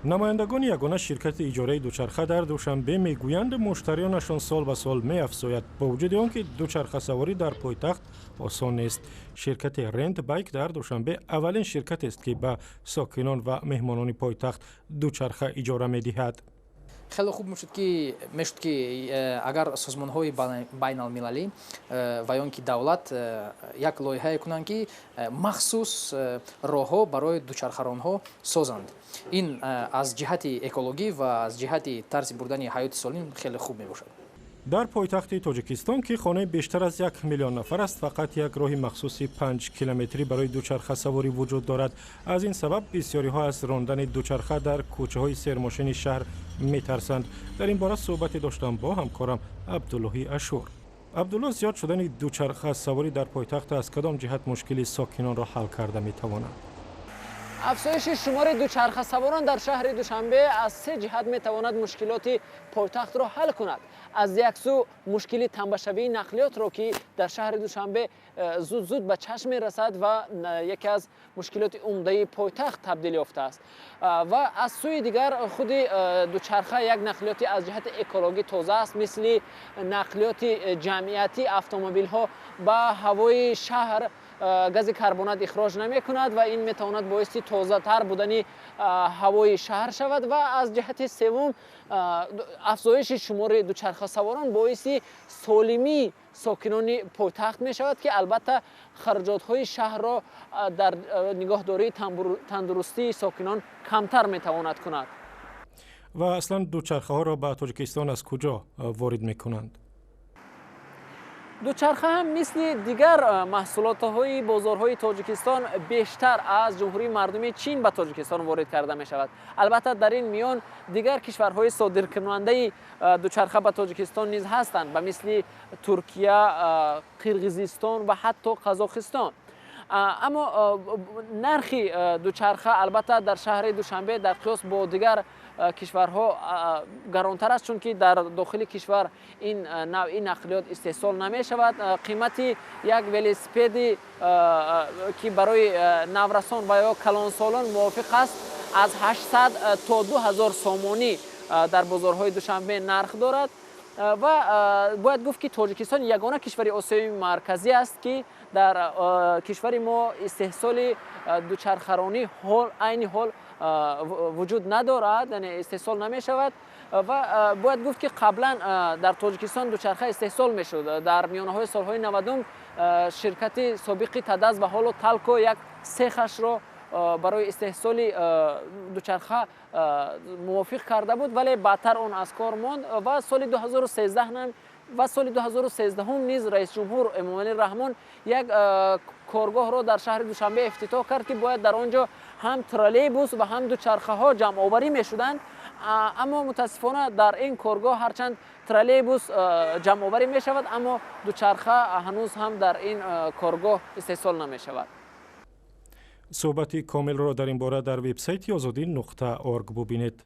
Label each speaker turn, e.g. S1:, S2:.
S1: намояндагони ягона ширкати иҷораи дучарха дар душанбе мегӯянд муштарионашон сол ба сол меафзояд бо вуҷуди он ки дучархасаворӣ дар пойтахт осон нест. Ширкати Rent Bike дар душанбе аввалин ширкатест ки ба сокинон ва меҳмонони пойтахт дучарха иҷора медиҳад.
S2: خیلی خوب میشد که اگر سازمان‌های بین‌المللی و یا اینکه دولت یک لایحه کنند که مخصوص راه‌ها برای دوچرخه‌ران‌ها سازند. این از جهت اکولوژی و از جهت طرز بردن حیات سالم خیلی خوب میباشد.
S1: дар пойтахти тоҷикистон ки хонаи бештар аз 1 миллион нафар аст, фақат як роҳи махсуси 5 километрӣ барои дучархасаворӣ вуҷуд дорад. аз ин сабаб бисёриҳо аз рондани дучарха дар кӯчаҳои сермошини шаҳр метарсанд. дар ин бора суҳбате доштам бо ҳамкорам Абдуллоҳи Ашур. абдулло, зиёд шудани дучархасаворӣ дар пойтахт аз кадом ҷиҳат мушкили сокинонро ҳал карда метавонад?
S3: افزایش شمار دوچرخه‌سواران در شهر دوشنبه از سه جهت میتواند مشکلات پایتخت را حل کند. از یک سو مشکل تنبشوی نقلیات را که در شهر دوشنبه زود زود به چشم میرسد و یکی از مشکلات عمده پایتخت تبدیل یافته است و از سوی دیگر خود دوچرخه یک نقلیاتی از جهت اکولوژی تازه است، مثل نقلیات جمعیتی اتومبیل ها به هوای شهر گاز کربنات اخراج نمی کند و این میتواند باعث تازه تر بودن هوای شهر شود و از جهت سوم افزایش شمار دوچرخه سواران باعث سالمی ساکنان پایتخت می شود که البته خرجات های شهر را در نگاهداری تندرستی ساکنان کمتر می تواند کند.
S1: و اصلا دوچرخه ها را به تاجیکستان از کجا وارد می کنند؟
S3: دوچرخه هم مثل دیگر محصولات های بازارهای تاجیکستان بیشتر از جمهوری مردمی چین به تاجیکستان وارد کرده می شود. البته در این میان دیگر کشورهای صادرکننده دوچرخه به تاجیکستان نیز هستند، به مثل ترکیه، قرقیزستان و حتی قزاقستان. اما نرخ دوچرخه البته در شهر دوشنبه در قیاس با دیگر کشورها گرانتر است، چون که در داخل کشور این نوع نقلیات استحصال نمی شود. قیمت یک ولوسپد که برای نورسان و یا کلانسالان موافق است از 800 تا 2000 سامانی در بازارهای دوشنبه نرخ دارد و باید گفت که تاجیکستان یگانه کشور آسیای مرکزی است که در کشور ما استحصال دوچرخه‌رانی عین حال وجود ندارد، یعنی استحصال نمی شود و باید گفت که قبلا در تاجیکستان دوچرخه استحصال می شد. در میانه های سالهای 90 شرکت سابق تدز و حالا تلکو یک سیخش را برای استحصال دوچرخه موافق کرده بود، ولی بعدتر اون از کار ماند و سال 2013 هم نیز رئیس جمهور امامعلی رحمان یک کارگاه را در شهر دوشنبه افتتاح کرد که باید در آنجا هم ترالیبوس و هم دوچرخه ها جمع آوری می شدند، اما متاسفانه در این کارگاه هرچند ترالیبوس جمع آوری می شود اما دوچرخه هنوز هم در این کارگاه استحصال نمی شود.
S1: صحبتی کامل را در این باره در وبسایت azadi.org ببینید.